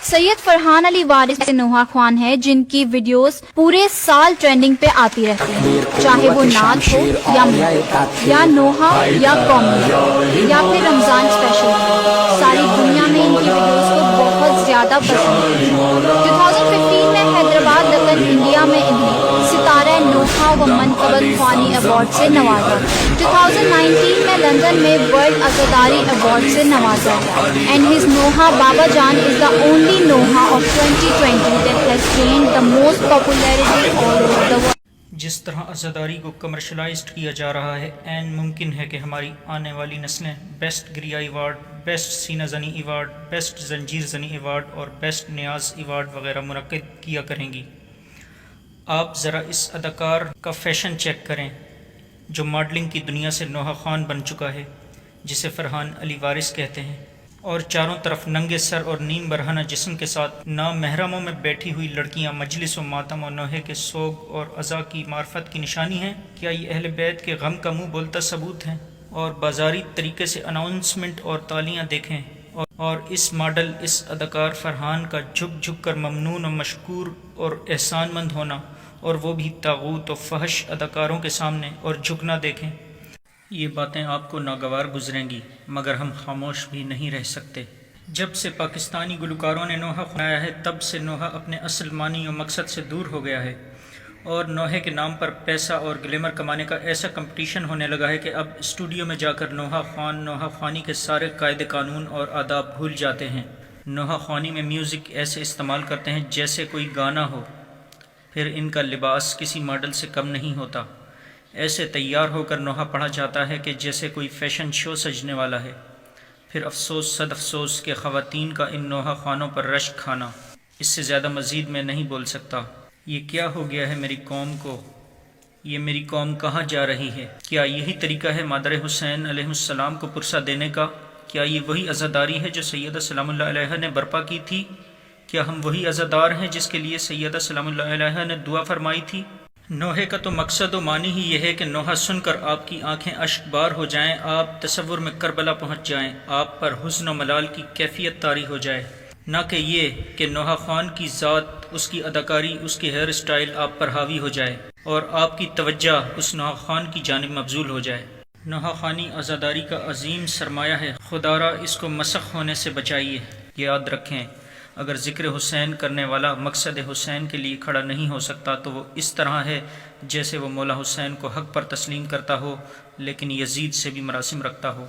سید فرحان علی وارث نوحہ خوان ہے جن کی ویڈیوز پورے سال ٹرینڈنگ پہ آتی رہتی ہیں، چاہے وہ نعت ہو یا نوحہ یا کامیڈی یا پھر رمضان اسپیشل ہو، ساری دنیا میں ان کی ویڈیوز کو بہت زیادہ پسند ہے۔ 2015 میں حیدرآباد دکن انڈیا میں انہیں ستارہ نوحہ و منقبت خوانی ایوارڈ سے نوازا۔ 2019 میں لندن میں ورلڈ عزاداری ایوارڈ سے نوازا گیا۔ اینڈ ہز نوحہ بابا جان از دا only Noha of 2020 that has gained the most popularity all over the world۔ جس طرح عزاداری کو کمرشلائزڈ کیا جا رہا ہے، عین ممکن ہے کہ ہماری آنے والی نسلیں بیسٹ گریا ایوارڈ، بیسٹ سینہ زنی ایوارڈ، بیسٹ زنجیر زنی ایوارڈ اور بیسٹ نیاز ایوارڈ وغیرہ منعقد کیا کریں گی۔ آپ ذرا اس اداکار کا فیشن چیک کریں جو ماڈلنگ کی دنیا سے نوحہ خوان بن چکا ہے، جسے فرحان علی وارث کہتے ہیں، اور چاروں طرف ننگے سر اور نیم برہنہ جسم کے ساتھ نامحرموں میں بیٹھی ہوئی لڑکیاں مجلس و ماتم و نوحے کے سوگ اور عزا کی معرفت کی نشانی ہیں۔ کیا یہ اہل بیت کے غم کا منہ بولتا ثبوت ہیں؟ اور بازاری طریقے سے اناؤنسمنٹ اور تالیاں دیکھیں، اور اس ماڈل، اس اداکار فرحان کا جھک جھک کر ممنون و مشکور اور احسان مند ہونا، اور وہ بھی طاغوت و فحش اداکاروں کے سامنے، اور جھکنا دیکھیں۔ یہ باتیں آپ کو ناگوار گزریں گی، مگر ہم خاموش بھی نہیں رہ سکتے۔ جب سے پاکستانی گلوکاروں نے نوحہ خوانایا ہے، تب سے نوحہ اپنے اصل معنی و مقصد سے دور ہو گیا ہے، اور نوحے کے نام پر پیسہ اور گلیمر کمانے کا ایسا کمپٹیشن ہونے لگا ہے کہ اب اسٹوڈیو میں جا کر نوحہ خوان، نوحہ خوانی کے سارے قاعدے قانون اور آداب بھول جاتے ہیں۔ نوحہ خوانی میں میوزک ایسے استعمال کرتے ہیں جیسے کوئی گانا ہو، پھر ان کا لباس کسی ماڈل سے کم نہیں ہوتا، ایسے تیار ہو کر نوحہ پڑھا جاتا ہے کہ جیسے کوئی فیشن شو سجنے والا ہے۔ پھر افسوس صد افسوس کہ خواتین کا ان نوحہ خوانوں پر رشک کھانا۔ اس سے زیادہ مزید میں نہیں بول سکتا۔ یہ کیا ہو گیا ہے میری قوم کو؟ یہ میری قوم کہاں جا رہی ہے؟ کیا یہی طریقہ ہے مادر حسین علیہ السلام کو پرسہ دینے کا؟ کیا یہ وہی عزاداری ہے جو سیدہ سلام اللہ علیہا نے برپا کی تھی؟ کیا ہم وہی عزادار ہیں جس کے لیے سیدہ سلام اللہ علیہا نے دعا فرمائی تھی؟ نوحے کا تو مقصد و معنی ہی یہ ہے کہ نوحہ سن کر آپ کی آنکھیں اشک بار ہو جائیں، آپ تصور میں کربلا پہنچ جائیں، آپ پر حزن و ملال کی کیفیت طاری ہو جائے، نہ کہ یہ کہ نوحہ خوان کی ذات، اس کی اداکاری، اس کی ہیئر اسٹائل آپ پر حاوی ہو جائے اور آپ کی توجہ اس نوحہ خوان کی جانب مبذول ہو جائے۔ نوحہ خوانی عزاداری کا عظیم سرمایہ ہے، خدارا اس کو مسخ ہونے سے بچائیے۔ یاد رکھیں، اگر ذکر حسین کرنے والا مقصد حسین کے لیے کھڑا نہیں ہو سکتا تو وہ اس طرح ہے جیسے وہ مولا حسین کو حق پر تسلیم کرتا ہو لیکن یزید سے بھی مراسم رکھتا ہو۔